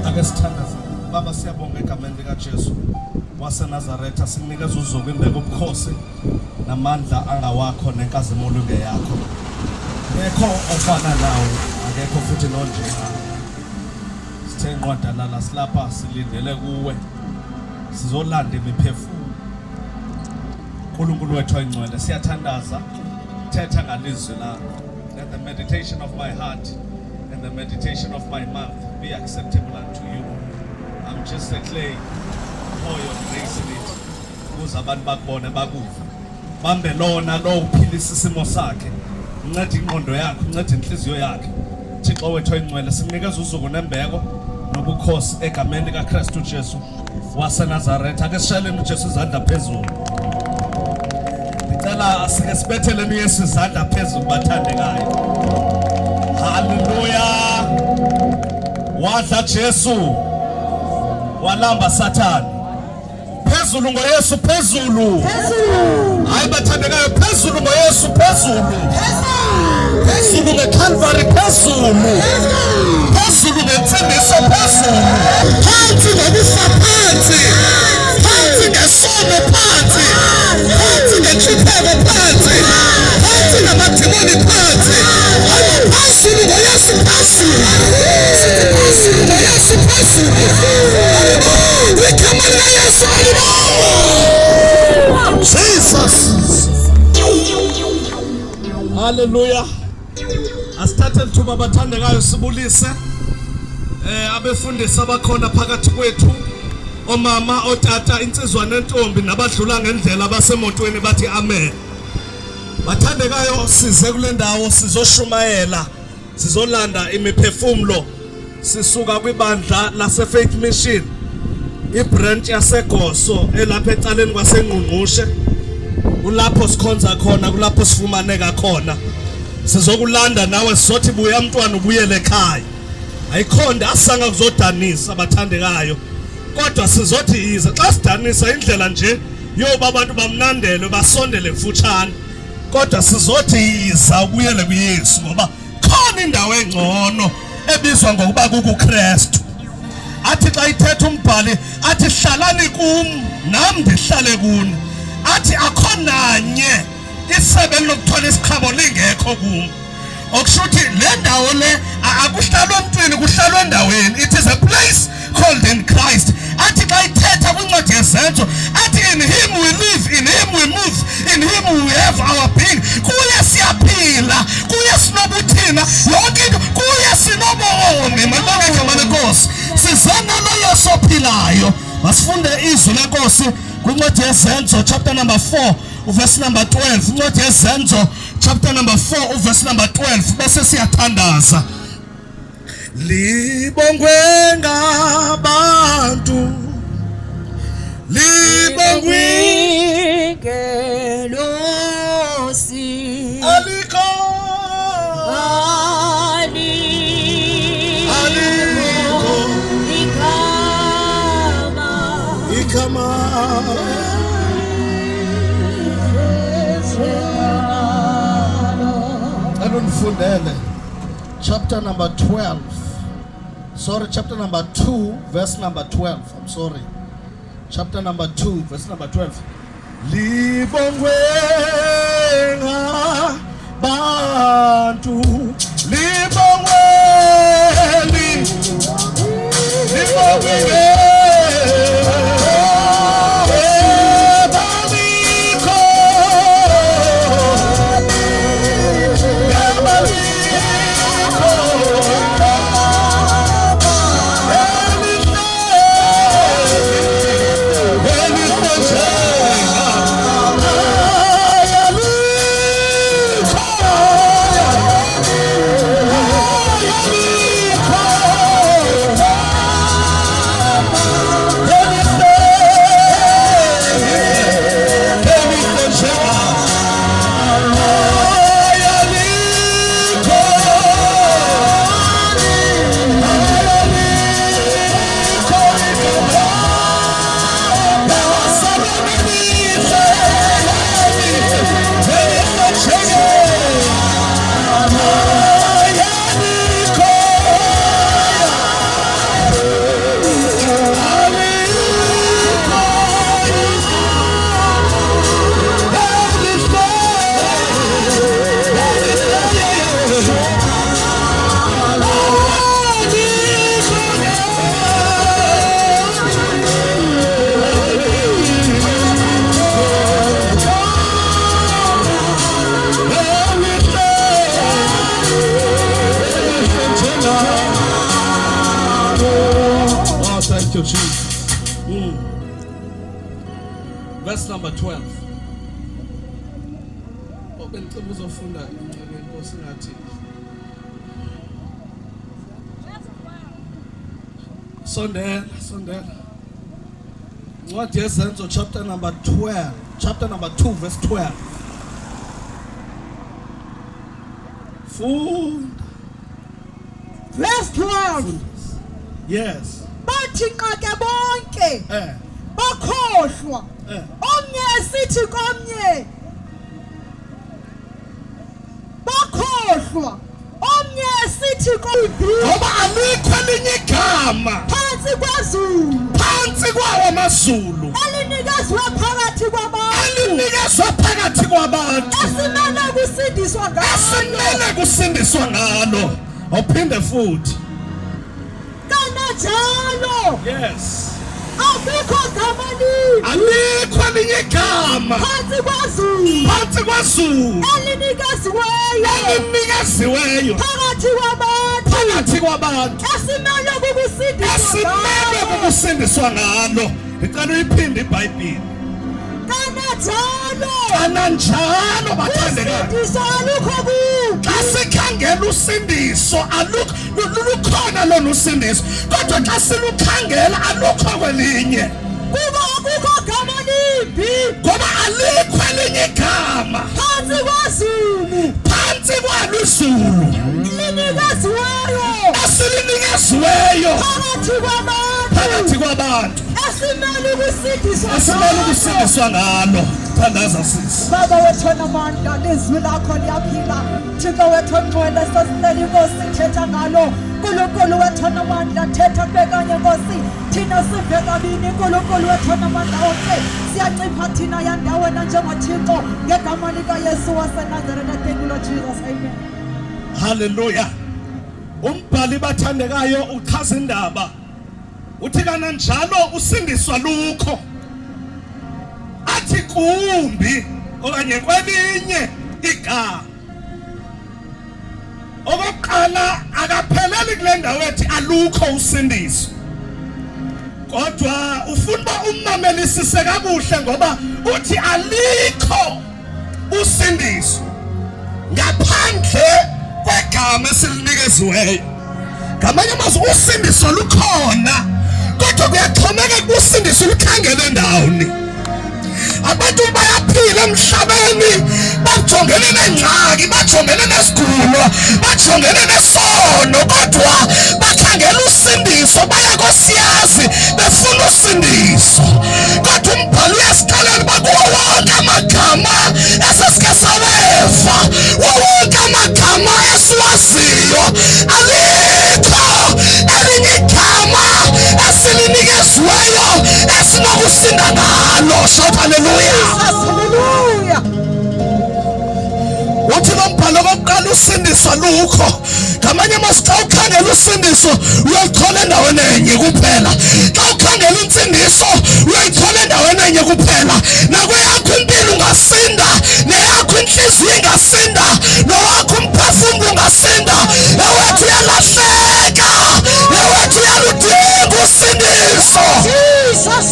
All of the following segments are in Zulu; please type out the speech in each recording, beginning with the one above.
Ake sithandaze. Baba siyabonga egameni likaJesu waseNazaretha, sikunikeza uzuko imbeko ubukhosi namandla angawakho nenkazimulo ngeyakho. Ngekho ofana nawe, akekho futhi nonjenga. Sithe inqwadalala silapha silindele kuwe. Sizolanda imiphefumulo. uNkulunkulu wethu oyingcwele siyathandaza. Thetha ngalizwi lakho. Let the meditation of my heart and the meditation of my mouth be acceptable unto you. I'm just a clay. Pour your grace in it. Ukuze abantu bakubone bakuve. Bambe lona lo uphilisa isimo sakhe. Uncede ingqondo yakhe, uncede inhliziyo yakhe. Thixo wethu oyingcwele sikunikeza uzuko nembeko nobukhosi egameni likaKristu Jesu waseNazaretha. Ake sisheleni uJesu izandla phezulu. Ngicela asike sibetheleni uYesu izandla phezulu bathandekayo. Hallelujah. Wadla Jesu walamba Sathane. Phezulu ngoYesu, phezulu. Hayi bathandekayo, phezulu ngoYesu, phezulu. Phezulu ngeCalvary, phezulu. Phezulu ngensindiso, phezulu. Phansi ngokufa, phansi. Phansi ngesono, phansi. Phansi ngenhlupheko, phansi. Phansi namadimoni, phansi. Hayi phezulu ngoYesu, phezulu. Phezulu ngoYesu, phezulu. Jesus. Hallelujah. Asithathe lithuba abathandekayo sibulise abefundisi abakhona phakathi kwethu, omama, otata, insizwa nentombi nabadlula ngendlela basemotweni bathi amen. Bathandekayo size kule ndawo sizoshumayela, sizolanda imiphefumulo sisuka kwibandla lase Faith Mission, ibranch yaseGoso elapha ecaleni kwaseNgqungqushe. Kulapho sikhonza khona, kulapho sifumaneka khona. Sizokulanda nawe sizothi buya mntwana ubuyele ekhaya. Ayikhonda asanga kuzodanisa abathandekayo, kodwa sizothi yize xa sidanisa indlela nje yoba abantu bamnandele basondele mfutshane, kodwa sizothi yiza ubuyele kuYesu ngoba khona indawo engcono ebizwa ngokuba kuKristu. Athi xa ithetha umbhali athi hlalani kum nami ndihlale kuni. Athi akhonanye isebe lokuthola isikhabo lingekho kum. Okushuthi le ndawo le akuhlalwa emntwini, kuhlalwa endaweni. It is a place called in Christ. Athi xa ithetha kwincwadi yezenzo athi in him we live, in him we move, in him we have our being. Kuye siyaphila, kuye sinobuthina, yonke into kuye sinobomi. Mabonke igama lenkosi. Sizana lo Yesu ophilayo. Masifunde izwi lenkosi kwincwadi yezenzo chapter number 4 verse number 12. Incwadi yezenzo chapter number 4 verse number 12 bese siyathandaza. Libongwe ngabantu, libongwe ngelosi aliko ikama. Anunfundele chapter number 12. Sorry, chapter number 2 verse number 12. I'm sorry. Chapter number 2 verse number 12. Libongwe ngabantu, libongwe libongwe Thank you, Jesus. Verse number 12. Bengicela uzofunda inceke inkosi ngathi. Sondela. Ncwadi yezenzo chapter number 12. Chapter number 2 verse 12. Funda. Verse 12. Yes. Bathi nqake bonke bakhohlwa omnye esithi komnye bakhohlwa omnye esithi komnye Ngoba alikho elinye igama phansi kwezulu phansi kwawo amazulu elinikezwe phakathi kwabantu elinikezwe phakathi kwabantu esimele kusindiswa ngalo awuphinde futhi kanjalo yes abikho gama linye alikho elinye igama phansi kwezulu elinikezweyo phakathi kwabantu esimele kukusindiswa ngalo ngicela uyiphinde iBhayibheli kananjalo bathandekayo xa sikhangela usindiso lukhona lona usindiso kodwa xa silukhangela alukho kwelinye kuba akukho gama limbi ngoba alikho elinye igama phansi kwalo izulu esilinikezweyo phakathi kwabantu esimele ukusindiswa ngalo. Thandaza sisi. Baba wethu onamandla lizwi lakho liyaphila Thixo wethu ongcwele sasicela inkosi thetha ngalo Nkulunkulu wethu onamandla thetha kube kanye Nkosi thina sive kabini Nkulunkulu wethu onamandla onke siyacipha thina yandawo njengoThixo ngegama likaYesu waseNazaretha. Thank you Lord Jesus. Amen. Hallelujah. Umbhali bathandekayo uchaza indaba uthi kananjalo usindiswa lukho athi kumbi okanye kwelinye igama. Okokuqala akapheleli kule ndawo ethi alukho usindiso kodwa ufuna uba ummamelisise kakuhle ngoba uthi alikho usindiso ngaphandle kwegama esilinikezweyo. Ngamanye amazwi usindiso lukhona kodwa kuyaxhomeka kusindiso lukhangele ndawoni. Abantu bayaphila emhlabeni bajongene nengxaki, bajongene nesigulo, bajongene nesono kodwa bakhangela usindiso baya kosiyazi befuna usindiso. Kodwa umbhalo uyasixelela uba kuwo wonke amagama esesike saweva, wonke amagama esiwaziyo alikho elinye igama esilinikezweyo esinokusinda ngalo. Shout hallelujah. Hallelujah. Uthi lombhalo kokuqala usindiswa lukho. Ngamanye amazwi xa ukhangela usindiso uyayithola endaweni enye kuphela. Xa ukhangela insindiso uyayithola endaweni enye kuphela. Nakweyakho impilo ungasinda, neyakho inhliziyo ingasinda, nowakho umphefumlo ungasinda. Ewethu uyalahleka, ewethu uyaludinga usindiso. Jesus.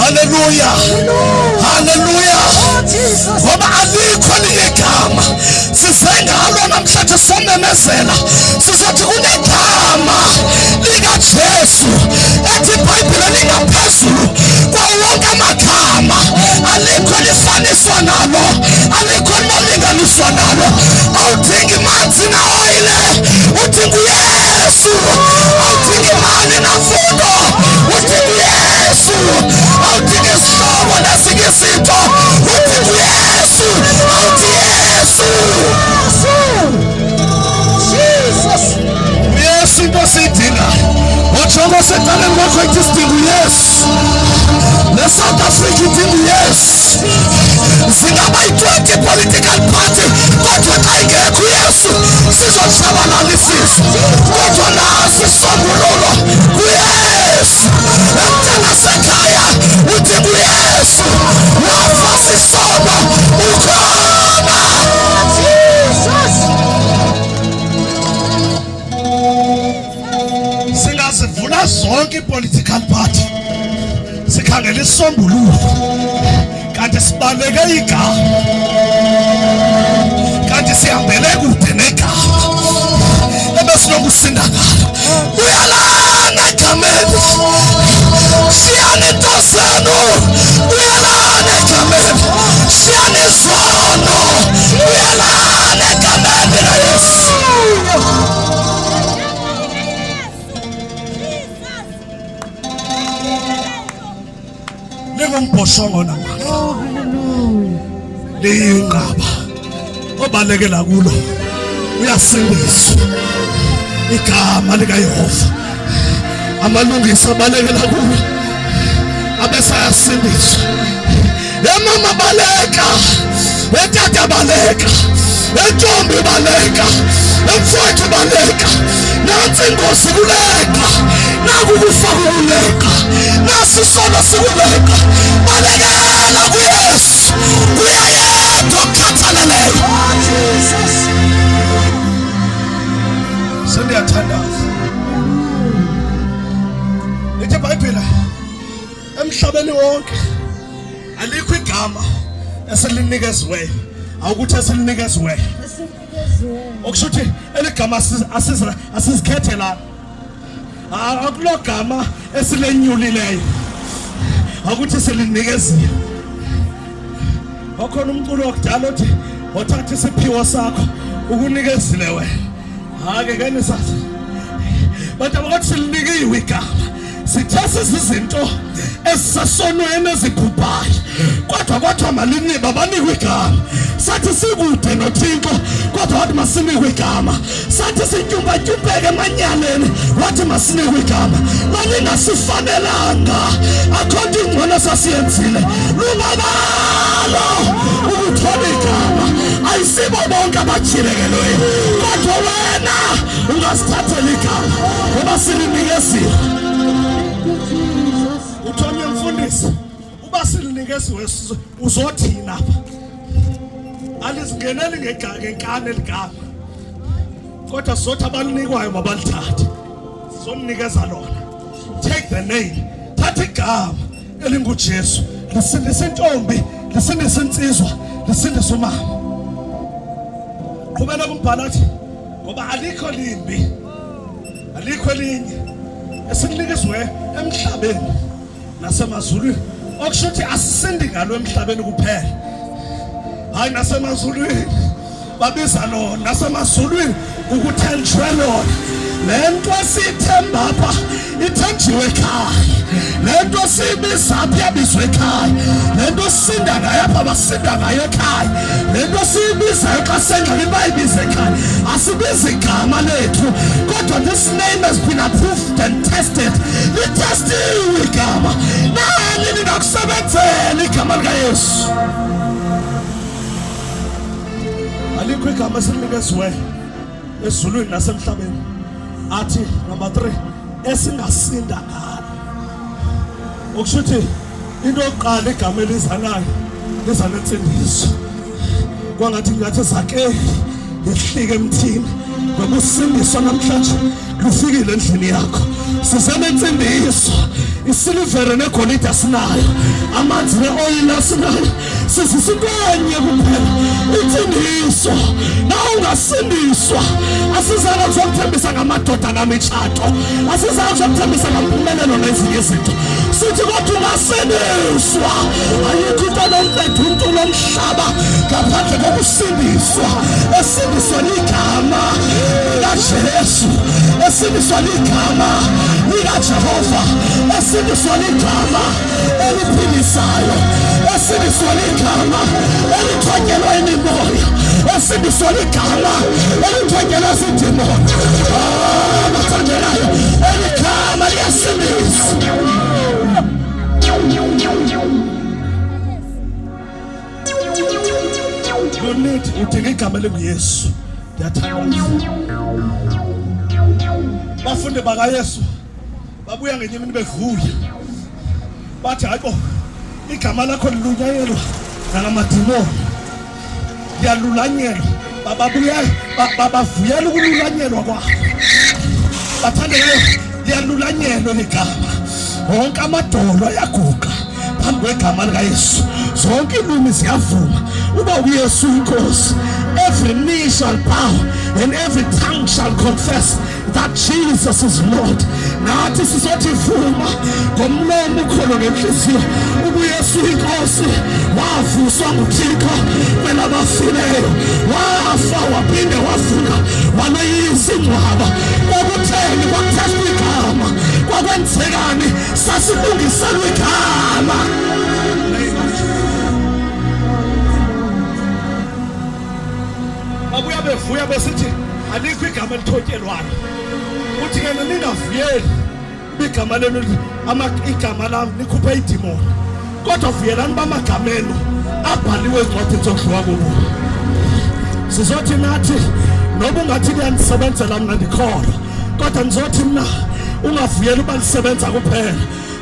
Hallelujah. Hallelujah. Oh Jesus. Ngoba alikho elinye igama sisengalo namhlanje somemezela sizothi kunegama likaJesu ethi iBhayibheli lingaphezulu kwawonke amagama. Alikho elifaniswa nalo, alikho elilinganiswa nalo. Awudingi manzi na oyile, udinga uYesu. Awudingi imali namfundo, udinga uYesu. Awudingi isihlobo nezinye izinto, udinga uYesu. Awuthi Yesu. Jesus. Uyesu into siyidinga. Wajonga osedaleni kwakho ethi sidinga uYesu. NeSouth Africa idinga uYesu. Singaba yi-20 political party kodwa xa ingekho uYesu sizotshabalala isizwe. Kodwa naso isisombululo kuYesu. Emntanasekhaya udinga uYesu. Wafa sisono ukhona. Singazivula Sonke political party sikhangela isombululo kanti sibaleke igama kanti sihambele kude negama ebesinokusinda ngalo uyalana egameni siyanitoseno uyalana egameni siyanizono uyalana egameni kaYesu Lingumboshongo namanje. Oh, hallelujah. Liyinqaba. Obalekela kulo. Uyasindiswa. Igama lika Yehova. Amalungisa abalekela kulo. Abese ayasindiswa. Emama baleka. Etata baleka. Entombi baleka. Emfowethu baleka. Nansi ingozi kuleka. Nakukufa kuleka. Nasisono sikuleka. Balekela kuYesu. Uyayedwa okhathaleleyo. Oh, Jesus. Sendiyathandaza. Lithi iBhayibheli emhlabeni wonke alikho igama eselinikeziweyo awukuthi eselinikeziweyo okusho ukuthi eligama asizikhethe la akulogama esilenyulileyo akuthi selinikeziwe okhona umculo okudala uthi othatha isiphiwo sakho ukunikezile wena hake kanisathi bantu abathi silinikiwe igama sithesa izinto esisasonweni ezibhubhayo kodwa maliniba abanikwe igama sathi sikude noThixo kodwa wathi masinikwe igama sathi sityumbatyumbeke emanyaleni wathi masinikwe igama malingasifanelanga akhonto ingcono sasiyenzile lungabalo ukuthola igama ayisibo bonke abajilekelweyo kodwa wena ungasithathela igama ngoba silinikezile uthonye mfundisi uba silinikeziwe uzothini apha alizingeneli ngenkani eligama kodwa sizothi abalinikwayo mabalithathe sizonikeza lona take the name thatha igama elinguJesu lisindise intombi lisindise insizwa lisindise umama qhubela kumbhala athi ngoba alikho limbi alikho elinye esilinikezwe emhlabeni nasemazulwini okusho ukuthi asisindi ngalo emhlabeni kuphela hayi nasemazulwini babiza lona nasemazulwini ukuthenjwe lona lento esithemba apha ithenjiwe ekhaya lento sibiza apha yabizwe ekhaya lento sinda ngayo apha basinda ngayo ekhaya lento sibizayo xa sengxaki bayibiza ekhaya asibiza igama lethu kodwa this name has been approved and tested litestiwe igama nani ninakusebenzela igama likaYesu alikho igama esilinikezwe ezulwini nasemhlabeni athi number 3 esingasinda ngalo okusho ukuthi into yokuqala igama elizanayo liza nensindiso kwangathi ngathi sake ihlike emthini ngoba usindiswa namhlanje lufikile endlini yakho sizame insindiso isilivere negolide asinayo amanzi neoil asinayo sisisintonye kuphela insindiso na ungasindiswa asizana ukuthembisa ngamadoda namitshato asizana ukuthembisa ngampumelelo nezinye izinto sithi kodwa ungasindiswa ayikho into nomthetho umuntu nomhlaba ngaphandle kokusindiswa esindiswa ligama likaJesu esindiswa ligama likaJehova esindiswa ligama eliphilisayo esindiswa ligama elithonyelwa imimoya esindiswa ligama elithonyelwa izidimoni abathandelayo eligama liyasindisa Yonithi udinga igama likaYesu ngiyathandaza bafunde bakaYesu babuya ngenye imini bevuya bathi hayibo igama lakho lilunyanyelwa ngamadimoni liyalulanyelwa bababuya babavuyela ukululanyelwa kwabo bathandekayo liyalulanyelwa ligama. Wonke amadolo ayaguqa phambi kwegama likaYesu. Zonke ilimi ziyavuma uba uYesu inkosi. Every knee shall bow and every tongue shall confess that Jesus is Lord. Nathi sizothi vuma ngomlomo ukholo ngenhliziyo uba uYesu inkosi. Wavuswa nguThixo kwelabafileyo, wafa waphinde wavuka wanoyisa ingcwaba. Kwakutheni? Kwakuthethwa igama. Kwakwenzekani? Sasilungiselwa igama. Babuya bevuya besithi alikho igama elithotyelwayo. Uthi ke ningavuyeli igama lenu, igama lami likhuphe idimoni, kodwa vuyelani bamagama enu abhaliwe ezincwadini zokudliwa kubo. Sizothi nathi noba ungathi kuyanisebenzela mna ndikholwa, kodwa nizothi mna ungavuyeli uba lisebenza kuphela,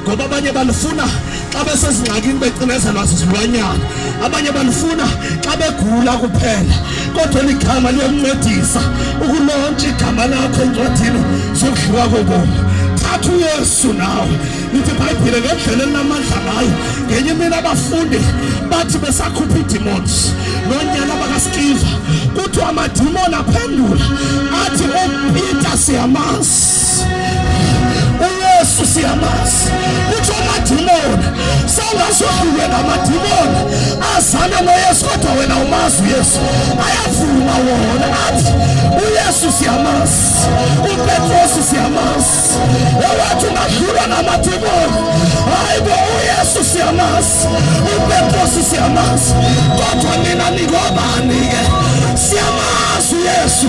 ngoba abanye balifuna xa besezingxakini becinezelwa zizilwanyana, abanye balifuna xa begula kuphela, kodwa ligama liyomncedisa ukulontsha igama lakho encwadini zokudliwa kobomi. Thatha uYesu nawe. Lithi iBhayibhile ngendlela elinamandla ngayo. Ngenye imini abafundi bathi besakhupha idemons nonyana bakaSkiva, kuthiwa amadimoni aphendula athi uPeter siyamazi, uYesu siyamazi. Kuthiwa amadimoni sawungasohlulwe ngamadimoni azana noYesu, kodwa wena umazi uYesu. Ayavuma wona athi uYesu siyamazi, uPetrosi siyamazi. Ewathi ungadlula namadimoni, hayi bo uYesu siyamazi, uPetrosi siyamazi. Kodwa nina ningobani-ke? Siyamazi uYesu.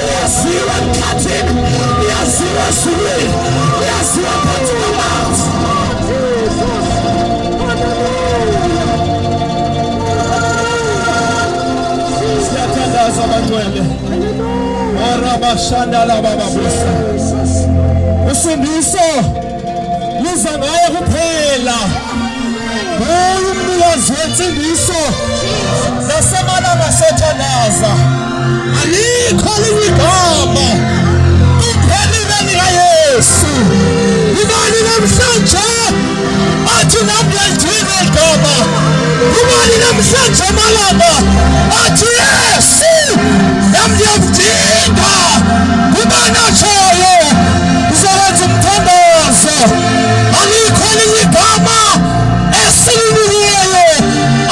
Uyaziwa emkhathini, uyaziwa ezulwini, uyaziwa phansi kwamanzi. Siyathandaza abangcwele. Orabashandala bababusa. Usindiso liza ngaye kuphela. Umnikazi wensindiso nasemalanga sethandaza. Alikho elinye igama kuphelile likaYesu. Ibani namhlanje athi nami ngiyalidinga igama. Ibani namhlanje malanga athi Yesu nami ngiyamdinga. Kubani atshoyo uzowenza umthandazo. Alikho elinye igama esilunikiweyo,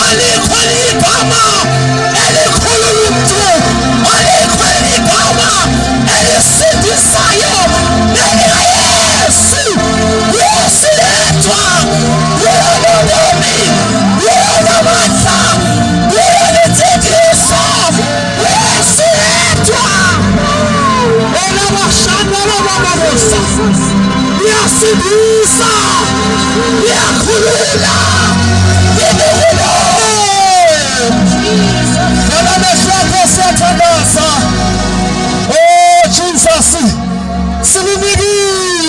alikho elinye igama elikhulula umntu, alikho elinye igama elisindisayo nelikaYesu. Yesu yedwa uyena ubomi, uyena amandla, uyena insindiso. Yesu yedwa. Olabashandala bababusa, uyasindisa, uyakhulula, uyakhulula. Nalabesakho siyathandaza. Oh Jesus, silinikile